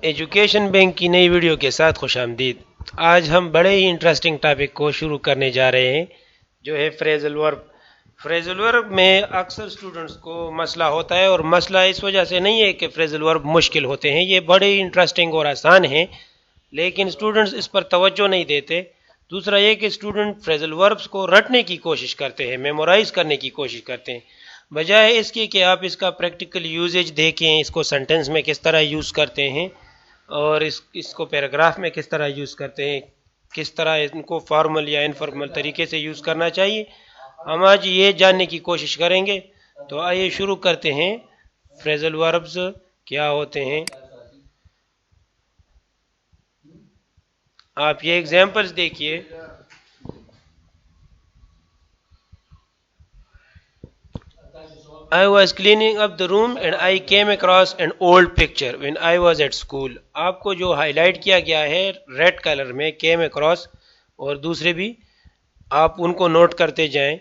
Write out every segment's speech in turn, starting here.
Education bank کی نئی video کے ساتھ خوش آمدید۔ آج ہم بڑے ہی انٹرسٹنگ ٹاپک کو شروع کرنے جا رہے ہیں جو ہے فریزل ورب۔ فریزل ورب میں اکثر اسٹوڈنٹس کو مسئلہ ہوتا ہے، اور مسئلہ اس وجہ سے نہیں ہے کہ فریزل ورب مشکل ہوتے ہیں، یہ بڑے ہی انٹرسٹنگ اور آسان ہیں، لیکن اسٹوڈنٹس اس پر توجہ نہیں دیتے۔ دوسرا یہ کہ اسٹوڈنٹ فریزل وربس کو رٹنے کی کوشش کرتے ہیں، میمورائز کرنے کی کوشش کرتے ہیں، بجائے اس کی کہ آپ اس کا پریکٹیکل یوزیج دیکھیں، اس کو سینٹنس میں کس طرح یوز کرتے ہیں اور اس کو پیراگراف میں کس طرح یوز کرتے ہیں، کس طرح ان کو فارمل یا انفارمل طریقے سے یوز کرنا چاہیے، ہم آج یہ جاننے کی کوشش کریں گے۔ تو آئیے شروع کرتے ہیں۔ فریزل وربز کیا ہوتے ہیں؟ آپ یہ ایگزامپلز دیکھیے۔ I was cleaning up the room and I came across an old picture when I was at school۔ آپ کو جو ہائی لائٹ کیا گیا ہے ریڈ کلر میں came across، اور دوسرے بھی آپ ان کو نوٹ کرتے جائیں۔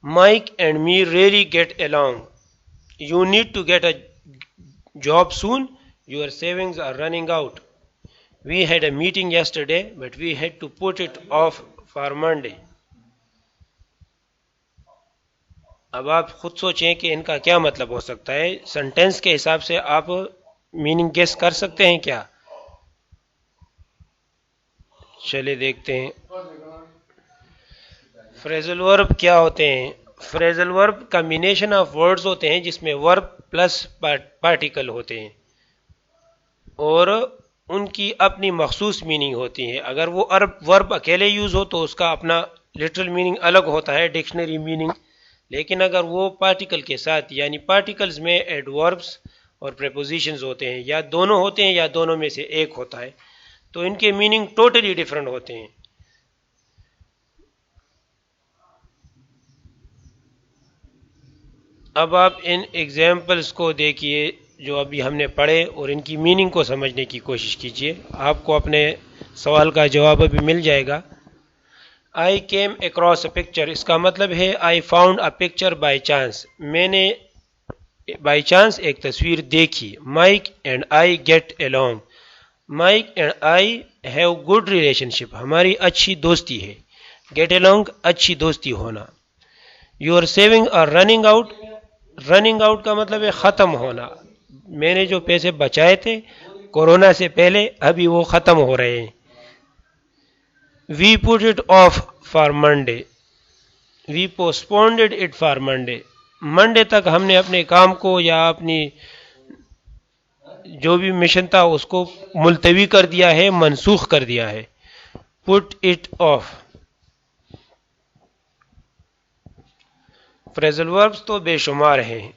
Mike and me really get along۔ You need to get a job soon۔ Your savings are running out۔ We had a meeting yesterday but we had to put it off for Monday۔ اب آپ خود سوچیں کہ ان کا کیا مطلب ہو سکتا ہے، سنٹینس کے حساب سے آپ میننگ گیس کر سکتے ہیں کیا؟ چلے دیکھتے ہیں۔ فریزل ورب کیا ہوتے ہیں؟ فریزل ورب کمبینیشن آف ورڈز ہوتے ہیں جس میں ورب پلس پارٹیکل ہوتے ہیں، اور ان کی اپنی مخصوص میننگ ہوتی ہے۔ اگر وہ ورب اکیلے یوز ہو تو اس کا اپنا لٹرل میننگ الگ ہوتا ہے، ڈکشنری میننگ، لیکن اگر وہ پارٹیکل کے ساتھ، یعنی پارٹیکلز میں ایڈوربس اور پریپوزیشنز ہوتے ہیں، یا دونوں ہوتے ہیں یا دونوں میں سے ایک ہوتا ہے، تو ان کے میننگ ٹوٹلی ڈیفرنٹ ہوتے ہیں۔ اب آپ ان ایگزامپلز کو دیکھیے جو ابھی ہم نے پڑھے، اور ان کی میننگ کو سمجھنے کی کوشش کیجیے، آپ کو اپنے سوال کا جواب ابھی مل جائے گا۔ I came across a picture، اس کا مطلب ہے I found a picture by chance، میں نے بائی چانس ایک تصویر دیکھی۔ Mike and I get along۔ Mike and I have good relationship، ہماری اچھی دوستی ہے۔ Get along اچھی دوستی ہونا۔ Your savings are running out، running out کا مطلب ہے ختم ہونا، میں نے جو پیسے بچائے تھے کورونا سے پہلے ابھی وہ ختم ہو رہے ہیں۔ We put it off for Monday۔ We postponed it for Monday۔ Monday تک ہم نے اپنے کام کو یا اپنی جو بھی مشن تھا اس کو ملتوی کر دیا ہے، منسوخ کر دیا ہے۔ Put it off۔ فریزل وربز تو بے شمار ہیں،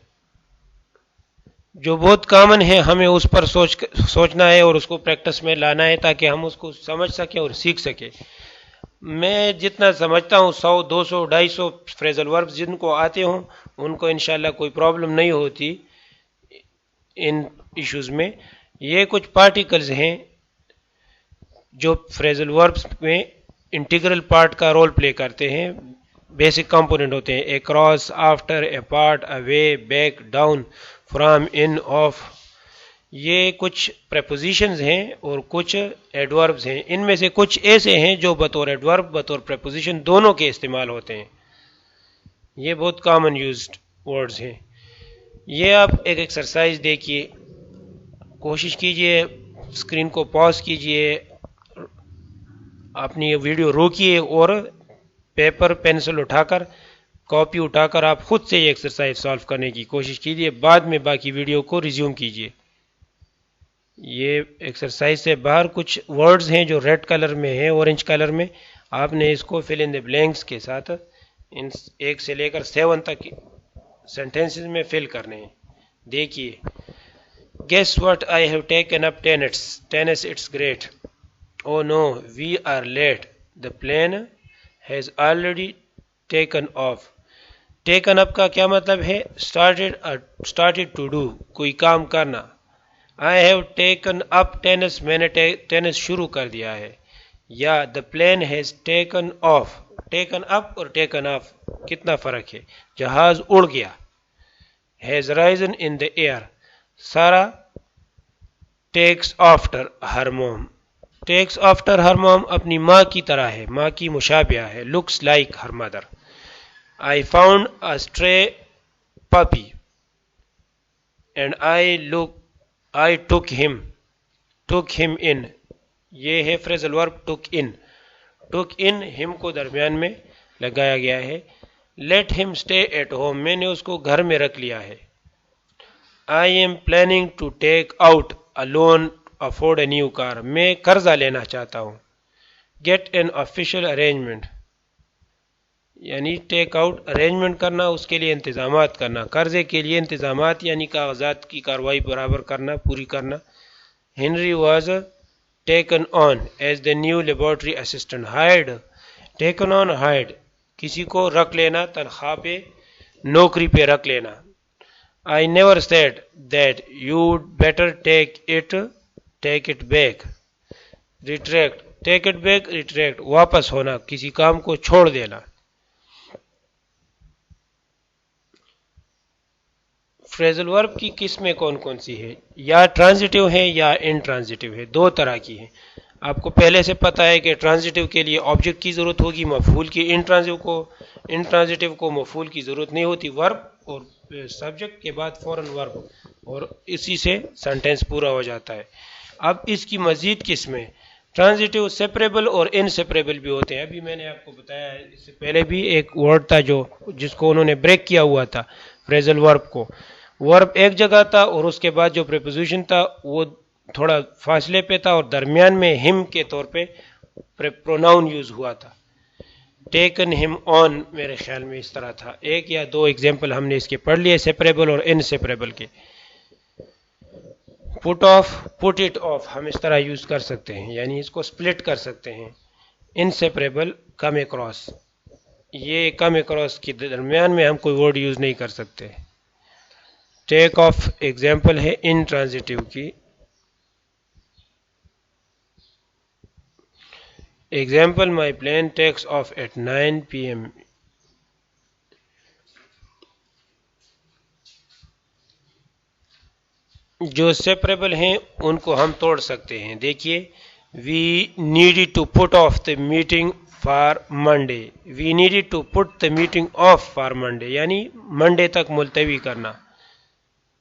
جو بہت کامن ہے، ہمیں اس پر سوچنا ہے اور اس کو پریکٹس میں لانا ہے تاکہ ہم اس کو سمجھ سکیں اور سیکھ سکیں۔ میں جتنا سمجھتا ہوں 100 200 250 فریزل وربز جن کو آتے ہوں ان کو انشاءاللہ کوئی پرابلم نہیں ہوتی ان ایشوز میں۔ یہ کچھ پارٹیکلز ہیں جو فریزل وربز میں انٹیگرل پارٹ کا رول پلے کرتے ہیں، بیسک کمپوننٹ ہوتے ہیں۔ Across, after, apart, away, back, down, from, in, of. یہ کچھ پریپوزیشنز ہیں اور کچھ ایڈوربز ہیں، ان میں سے کچھ ایسے ہیں جو بطور ایڈورب بطور پریپوزیشن دونوں کے استعمال ہوتے ہیں۔ یہ بہت کامن یوزڈ ورڈز ہیں۔ یہ آپ ایک ایکسرسائز دیکھیے، کوشش کیجئے اسکرین کو پاز کیجئے، اپنی ویڈیو روکیے اور پیپر پینسل اٹھا کر، کاپی اٹھا کر آپ خود سے یہ ایکسرسائز سالو کرنے کی کوشش کیجئے، بعد میں باقی ویڈیو کو ریزیوم کیجئے۔ یہ ایکسرسائز سے باہر کچھ ورڈز ہیں جو ریڈ کلر میں ہیں، اورنج کلر میں، آپ نے اس کو فل ان دی بلینکس کے ساتھ 1 سے لے کر 7 تک سینٹینسز میں فل کرنے ہیں۔ دیکھیے، Guess what I have taken up tennis۔ Tennis it's great۔ Oh no, we are late۔ The plane has already taken off۔ Taken up کا کیا مطلب ہے؟ started to do، کوئی کام کرنا۔ I have taken up tennis، میں نے tennis شروع کر دیا ہے۔ یا the plane has taken off۔ taken up اور taken off کتنا فرق ہے؟ جہاز اڑ گیا۔ has risen in the air۔ Sara takes after her mom. Takes after her mom اپنی ماں کی طرح ہے، ماں کی مشابہہ ہے. Looks like her mother. I found a stray puppy and I took him in. یہ ہے فریزل ورب ٹک ان. ٹک ان ہم کو درمیان میں لگایا گیا ہے. لیٹ ہم اسٹے ایٹ ہوم، میں نے اس کو گھر میں رکھ لیا ہے. I am planning to take out a loan afford a new car, میں قرضہ لینا چاہتا ہوں. گیٹ این آفیشیل ارینجمنٹ یعنی ٹیک آؤٹ ارینجمنٹ کرنا، اس کے لیے انتظامات کرنا. قرضے کے لیے انتظامات یعنی کاغذات کی کاروائی برابر کرنا، پوری کرنا. Henry was taken on as the new laboratory assistant. Hired taken on hired کسی کو رکھ لینا، تنخواہ پہ نوکری پہ رکھ لینا. I never said that you'd better take it back. Retract take it back retract واپس ہونا، کسی کام کو چھوڑ دینا. فریزل ورب کی قسمیں کون کون سی ہے؟ یا ٹرانزیٹیو ہے یا انٹرانزیٹیو ہے. دو طرح کی ہیں. آپ کو پہلے سے پتا ہے کہ ٹرانزیٹیو کے لیے آبجیکٹ کی ضرورت ہوگی، مفعول کی. انٹرانزیٹیو کو مفعول کی ضرورت نہیں ہوتی. ورب اور سبجیکٹ کے بعد فوراً ورب، اور اسی سے سینٹینس پورا ہو جاتا ہے. اب اس کی مزید قسمیں ٹرانزیٹیو سیپریبل اور ان سیپریبل بھی ہوتے ہیں. ابھی میں نے آپ کو بتایا اس سے پہلے بھی ایک ورڈ تھا جس کو انہوں نے بریک کیا ہوا تھا فریزل ورب کو. ورب ایک جگہ تھا اور اس کے بعد جو پریپوزیشن تھا وہ تھوڑا فاصلے پہ تھا اور درمیان میں ہم کے طور پہ پروناؤن یوز ہوا تھا. ٹیکن ہم آن میرے خیال میں اس طرح تھا. ایک یا دو ایگزامپل ہم نے اس کے پڑھ لیے سیپریبل اور ان سیپریبل کے. پٹ آف پٹ اٹ آف ہم اس طرح یوز کر سکتے ہیں، یعنی اس کو سپلٹ کر سکتے ہیں. ان سیپریبل کم اکراس، یہ کم اکراس کے درمیان میں ہم کوئی ورڈ یوز نہیں کر سکتے. ٹیک آف ایگزامپل ہے ان ٹرانزیٹیو کی. Example my plane takes off at 9 PM. جو سیپریبل ہیں ان کو ہم توڑ سکتے ہیں. دیکھیے we needed to put off the meeting for Monday. We needed to put the meeting off for Monday یعنی منڈے تک ملتوی کرنا.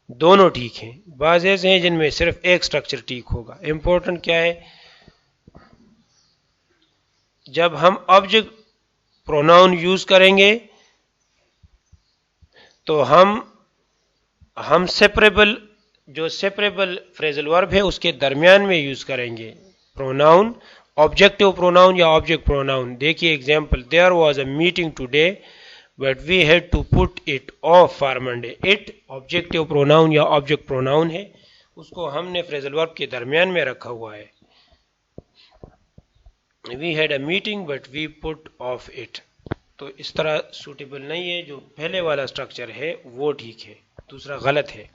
دونوں ٹھیک ہیں. بعض ایسے ہیں جن میں صرف ایک سٹرکچر ٹھیک ہوگا. امپورٹنٹ کیا ہے، جب ہم آبجیکٹ پروناؤن یوز کریں گے تو ہم سیپریبل جو سیپریبل فریزل ورب ہے اس کے درمیان میں یوز کریں گے پروناؤن، آبجیکٹو پروناؤن یا آبجیکٹ پروناؤن. دیکھیے example there was a meeting today but we had to put it off for Monday. It objective pronoun یا آبجیکٹ پروناؤن ہے، اس کو ہم نے فریزل ورب کے درمیان میں رکھا ہوا ہے. We had a meeting but we put off it. تو اس طرح سوٹیبل نہیں ہے. جو پہلے والا سٹرکچر ہے وہ ٹھیک ہے، دوسرا غلط ہے.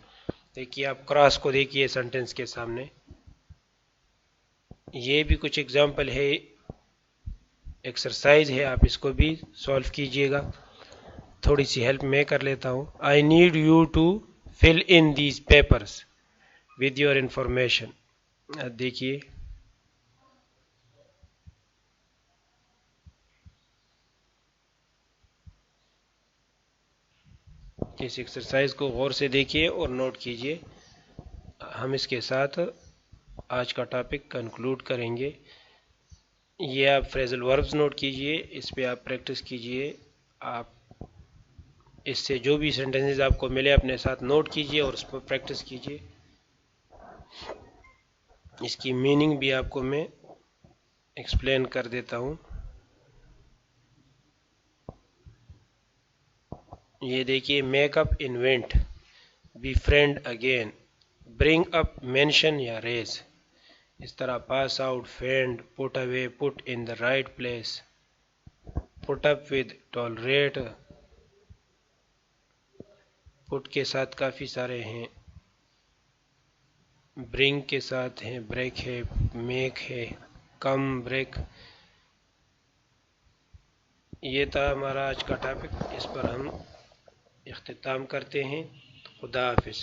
دیکھیے آپ کراس کو دیکھیے سینٹنس کے سامنے. یہ بھی کچھ ایگزامپل ہے، ایکسرسائز ہے، آپ اس کو بھی سولو کیجئے گا. تھوڑی سی ہیلپ میں کر لیتا ہوں. I need you to fill in these papers with your information. دیکھیے اس ایکسرسائز کو غور سے دیکھیے اور نوٹ کیجئے. ہم اس کے ساتھ آج کا ٹاپک کنکلوڈ کریں گے. یہ آپ فریزل وربز نوٹ کیجئے، اس پہ آپ پریکٹس کیجئے. آپ اس سے جو بھی سینٹنسز آپ کو ملے اپنے ساتھ نوٹ کیجئے اور اس پر پریکٹس کیجئے. اس کی میننگ بھی آپ کو میں ایکسپلین کر دیتا ہوں. یہ دیکھیے make up invent, befriend again, bring up mention یا ریز. اس طرح pass out, fend, put away, put in the right place, put up with, tolerate. Put کے ساتھ کافی سارے ہیں، برنگ کے ساتھ ہیں، بریک ہے، میک ہے، کم، بریک. یہ تھا ہمارا آج کا ٹاپک، اس پر ہم اختتام کرتے ہیں. خدا حافظ.